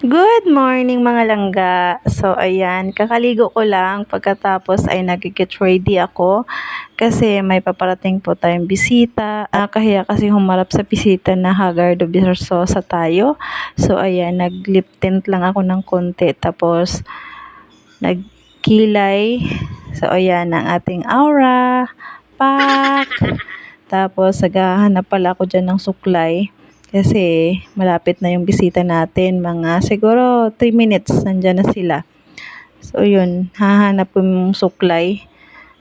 Good morning mga langga. So ayan, kakaligo ko lang pagkatapos ay nag-get ready ako kasi may paparating po tayong bisita. Kahiya kasi humarap sa bisita na Haggard Versosa tayo. So ayan, nag-lip tint lang ako ng konti tapos nagkilay. So ayan, ang ating aura, pak. Tapos naghahanap pala ako dyan ng suklay. Kasi malapit na yung bisita natin. Mga siguro 3 minutes nandyan na sila. So yun, hahanap ko yung suklay.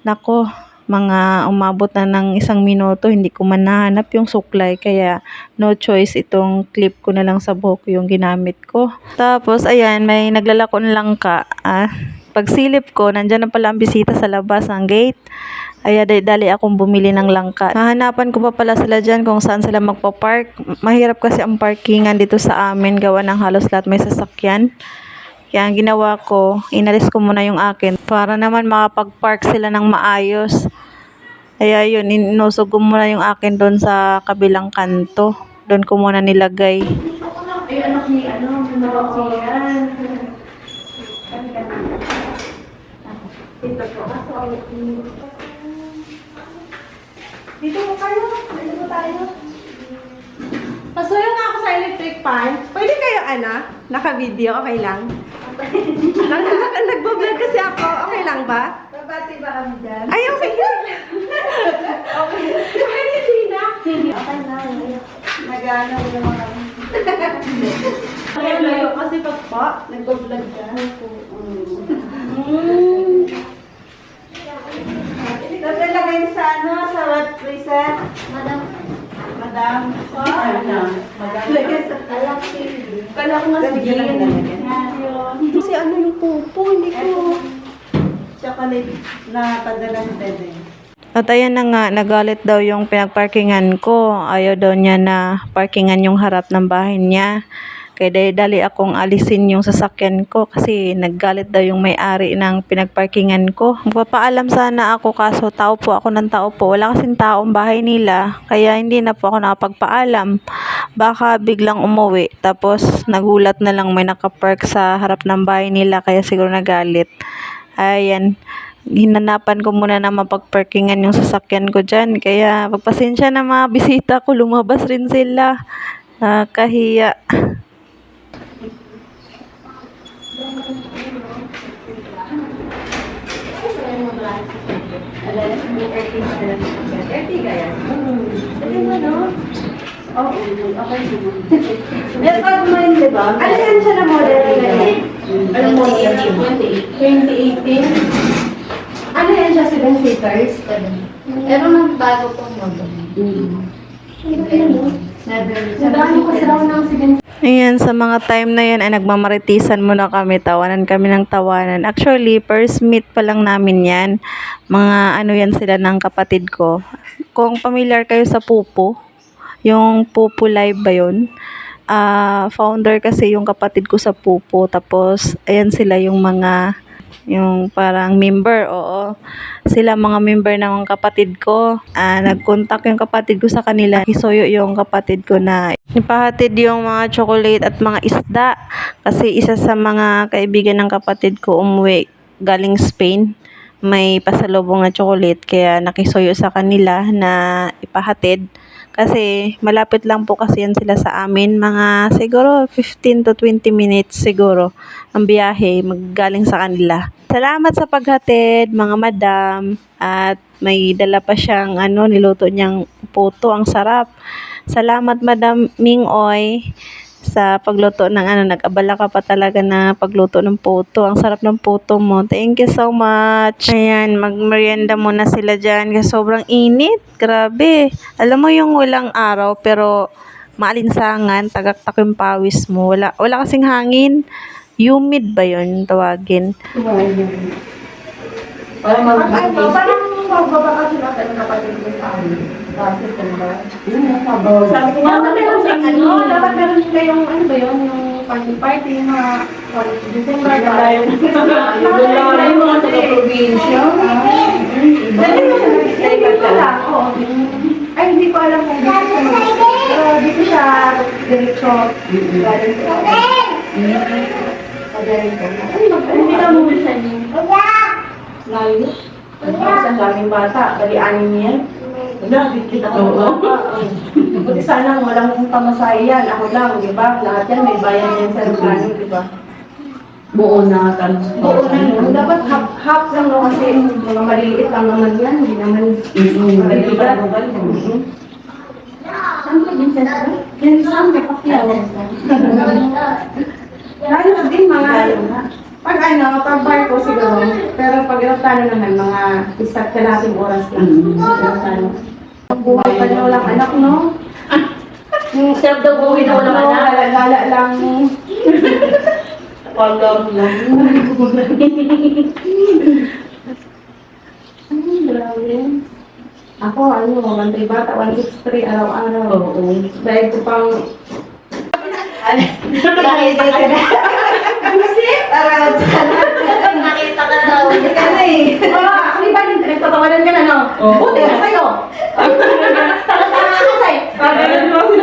Nako, mga umabot na ng 1 minuto, hindi ko man nahanap yung suklay. Kaya no choice, itong clip ko na lang sa buhok yung ginamit ko. Tapos ayan, may naglalako ng langka. Pagsilip ko, nandyan na pala ang bisita sa labas ng gate. Ay, dali akong bumili ng langka. Hahanapan ko pa pala sila dyan kung saan sila magpa-park. Mahirap kasi ang parkingan dito sa amin. Gawa ng halos lahat may sasakyan. Kaya ang ginawa ko, inalis ko muna yung akin para naman makapag-park sila ng maayos. Kaya yun, inusog ko muna yung akin doon sa kabilang kanto. Doon ko muna nilagay. Ay, anak ni, may mabangsiyan. Ito po. Dito mo kayo. Dito mo tayo. Pasuyo nga ako sa electric fan. Pwede kayo, naka-video. Okay lang? Nagbo-vlog kasi ako. Okay lang ba? Babati ba kami dyan? Ay, okay. Okay. Pwede, Gina. Okay na. Nag-ano naman kami. Layo kasi pagpa, nagbo-vlog ka. Tapos lagay sa sa wet freezer. Madam. Lagay sa kalaki. Kala ko nga si Jean. Kasi yung pupo, hindi ko. Chocolate na padala ng bebe. At ayan na nga, nagalit daw yung pinagparkingan ko. Ayaw daw niya na parkingan yung harap ng bahay niya. Kaya dali akong alisin yung sasakyan ko kasi naggalit daw yung may-ari ng pinagparkingan ko. Magpapaalam sana ako kaso tao po ako ng tao po. Wala kasing taong bahay nila kaya hindi na po ako nakapagpaalam. Baka biglang umuwi tapos nagulat na lang may nakapark sa harap ng bahay nila kaya siguro nagalit. Ayan. Hinanapan ko muna na mapagparkingan yung sasakyan ko dyan. Kaya pagpasensya na mga bisita ko, lumabas rin sila. Kahiya. Meron ka kumain, di ba? Ano yan siya na model? Anong model? 2018. Ano yan siya? 7 seaters? Pero nang bago pong model. Nadaan ko sa raw ng 7. Ayan, sa mga time na yan ay nagmamaritisan muna kami, tawanan kami ng tawanan. Actually, first meet pa lang namin yan. Mga ano yan sila ng kapatid ko. Kung familiar kayo sa Pupo, yung Pupo Live ba yun? Founder kasi yung kapatid ko sa Pupo. Tapos, ayan sila yung mga yung parang member, oo. Sila mga member ng kapatid ko. Nag-contact yung kapatid ko sa kanila. Isuyo yung kapatid ko na ipahatid yung mga chocolate at mga isda. Kasi isa sa mga kaibigan ng kapatid ko umuwi galing Spain. May pasalubong na chocolate kaya nakisuyo sa kanila na ipahatid. Kasi malapit lang po kasi yan sila sa amin. Mga siguro 15 to 20 minutes siguro ang biyahe maggaling sa kanila. Salamat sa paghatid mga madam. At may dala pa siyang niluto niyang puto. Ang sarap. Salamat Madam Mingoy sa pagluto ng nag-abala ka pa talaga na pagluto ng puto. Ang sarap ng puto mo. Thank you so much. Ayan, magmerienda muna sila dyan kasi sobrang init. Grabe. Alam mo yung walang araw pero maalinsangan, tagaktak yung pawis mo. Wala kasing hangin. Humid ba yun tawagin? Parang magbaba ka sila sa kapatid ko sa amin. Kasi ba? Sabi ko nga, dapat meron kayong, ba yun, yung party, yung mga December tayo. Yung mga taga-provincia. Dali mo siya, ay, hindi ko alam kung dito siya. Pero dito siya, diretso. Hindi na mo siya niyo. Layo. Sa daming bata, bali anim yan. Wala, kita ko. Buti sana walang pamasahe yan. Ako lang, di ba? Lahat yan may bayan yan sa Lucano, di ba? Buo na kan. Oo na yun. Dapat half lang no kasi mga maliliit lang naman yan. Hindi naman maliliit. Saan ka din sa yan saan ka pakyaw? Lalo na din mga pag ano, pag barko siguro. Pero pag aeroplano naman, mga isa't kalating oras lang. Aeroplano. Buhay pa na walang anak, no? Sarap daw buhay na walang anak. Lala lang. Pagam lang. Grabe. Ako, ano, mantay bata, 163 araw-araw. Oo. Dahil ko pang... Dahil dito na. Nakita ka daw. Hindi ka na eh. Ako iba din, pinagtatawanan ka na, no? Buti ka sa'yo. Tanga ka sa'yo.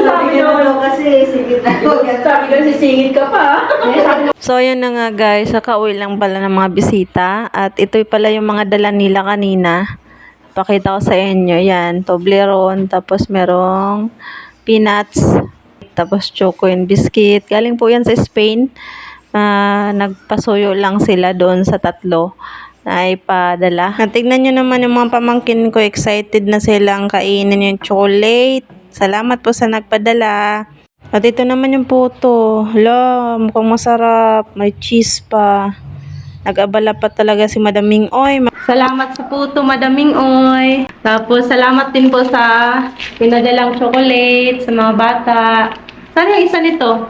Sabi mo kasi, sige na. Sabi ko, sisingit ka pa. Sabi So, yun na nga guys. Kakauwi lang pala ng mga bisita. At ito pala yung mga dala nila kanina. Pakita ko sa inyo. Yan, Toblerone. Tapos merong peanuts. Tapos choco and biscuit. Galing po yan sa Spain. Nagpasuyo lang sila doon sa tatlo na ipadala. Tignan nyo naman yung mga pamangkin ko. Excited na silang kainin yung chocolate. Salamat po sa nagpadala. At ito naman yung puto. Hala, mukhang masarap. May cheese pa. Nag-abala pa talaga si Madaming Oy. Salamat sa puto, Madaming Oy. Tapos, salamat din po sa pinadalang chocolate sa mga bata. Saan yung isa nito?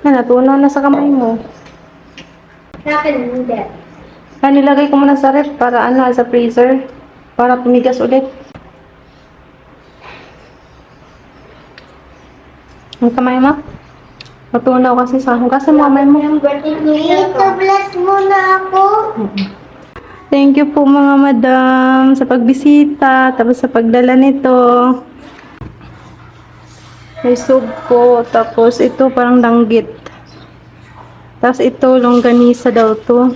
Natunaw na sa kamay mo. Sa akin, hindi. Nilagay ko muna sa ref para sa freezer. Para tumigas ulit. Ang kamay mo? Natunaw kasi sa hugasan mo kamay mo. Ito, bless mo na ako. Thank you po mga madam sa pagbisita, tapos sa pagdala nito. May soup po, tapos ito parang danggit. Tapos ito, longganisa daw to.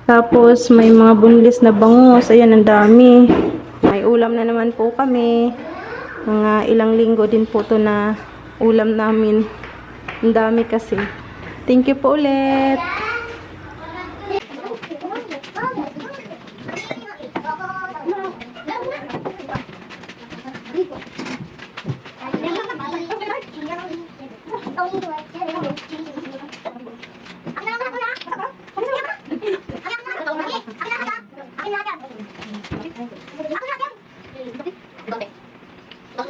Tapos may mga bunlis na bangus, ayan ang dami. May ulam na naman po kami. Mga ilang linggo din po to na ulam namin. Ang dami kasi. Thank you po ulit. Ako